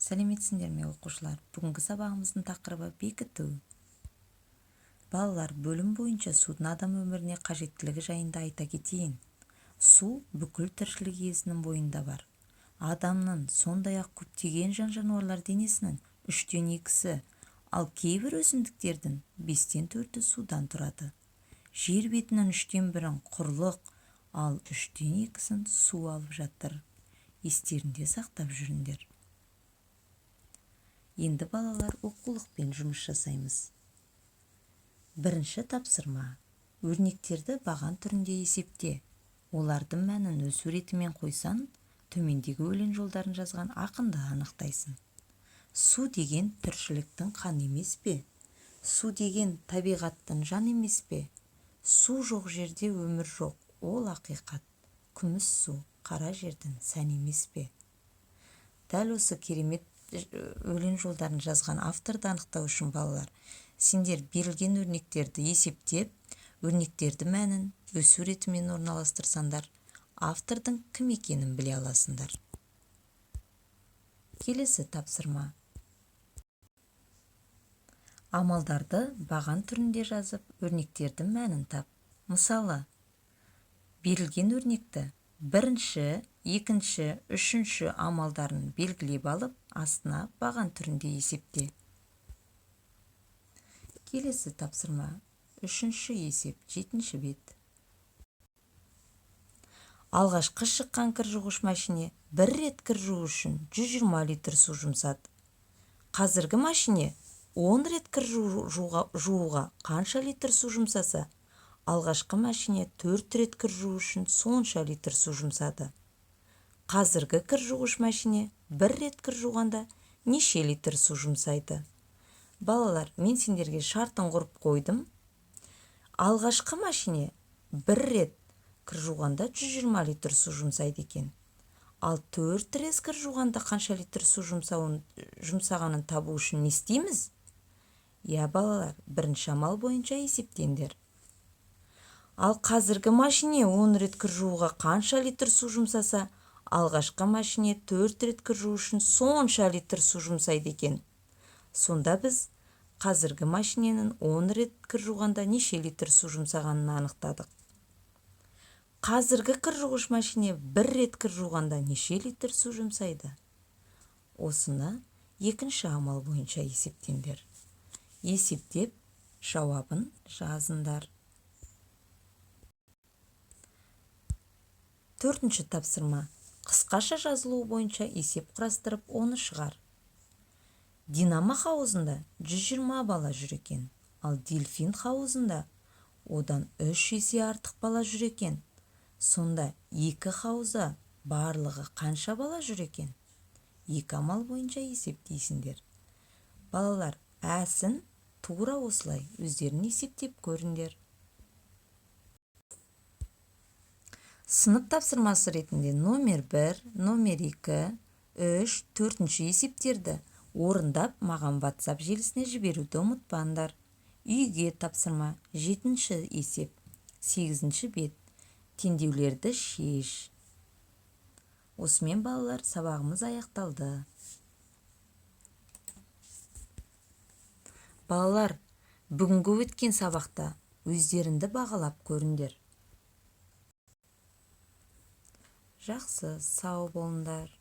Сәлеметсіңдер ме оқушылар? Бүгінгі сабағымыздың тақырыбы бекіту. Балалар, бөлім бойынша судың адам өміріне қажеттілігі жайында айта кетейін. Су бүкіл тіршілік иесінің бойында бар. Адамның, сондай-ақ көптеген жан-жануарлар денесінің 3/2-сі, ал кейбір өсімдіктердің 5-4-і судан тұрады. Жер бетінің 3/1-ін құрлық, ал 3/2-сін су алып жатыр. Естерінде сақтап жүріңдер. Енді балалар оқулықпен жұмыс жасаймыз. Бірінші тапсырма. Өрнектерді баған түрінде есепте. Олардың мәнін өсу ретімен қойсан, төмендегі өлең жолдарын жазған ақынды анықтайсың. Су деген тіршіліктің қан емес пе? Су деген табиғаттың жан емес пе? Су жоқ жерде өмір жоқ, ол ақиқат. Күміс су, қара жердің сән емес пе? Дәл осы керемет өлең жолдарын жазған авторды анықтау үшін балалар, сендер берілген өрнектерді есептеп, өрнектерді мәнін өсу ретімен орналастырсаңдар, автордың кім екенін біле аласыңдар. Келесі тапсырма. Амалдарды баған түрінде жазып, өрнектердің мәнін тап. Мысалы, берілген өрнекті бірінші, екінші, үшінші амалдарын белгілеп алып, астына баған түрінде есепте. Келесі тапсырма. Үшінші есеп, 7-ші бет. Алғашқы шыққан кір жуғыш машине бір рет кір жуу үшін 120 литр су жұмсады. Қазіргі машине 10 рет кір жууға қанша литр су жұмсаса, алғашқы машине 4 рет кір жуу үшін сонша литр су жұмсады. Қазіргі кір жуғыш машине бір рет кір жуғанда неше литр су жұмсайды? Балалар, мен сендерге шартын құрып қойдым. Алғашқы машине бір рет кір жуғанда 120 литр су жұмсайды екен. Ал 4 рет кір жуғанда қанша литр су жұмсағанын табу үшін не істейміз? Балалар, бірінші амал бойынша есептеңдер. Ал қазіргі машине 10 рет кір жууға қанша литр су жұмсаса, алғашқы машине 4 рет кір жуу үшін сонша литр су жұмсайды екен. Сонда біз қазіргі машиненің 10 рет кір жуғанда неше литр су жұмсағанын анықтадық. Қазіргі кір жуғыш машине бір рет кір жуғанда неше литр су жұмсайды? Осыны екінші амал бойынша есептеңдер. Есептеп, жауабын жазыңдар. Төртінші тапсырма. Қысқаша жазылуы бойынша есеп құрастырып, оны шығар. Динамо хауызында 120 бала жүр екен, ал дельфин хауызында одан 3 есе артық бала жүр екен. Сонда екі хаузда барлығы қанша бала жүр екен? Екі амал бойынша есептейсіңдер. Балалар, әсін тура осылай өздерін есептеп көріңдер. Сынып тапсырмасы ретінде номер 1, номер 2, 3, 4-ші есептерді орындап, маған WhatsApp желісіне жіберуді ұмытпаңдар. Үйге тапсырма. 7-ші есеп, 8-ші бет. Теңдеулерді шеш. Осымен балалар, сабағымыз аяқталды. Балалар, бүгінгі өткен сабақта өздеріңді бағалап көріңдер. Жақсы, сау болыңдар.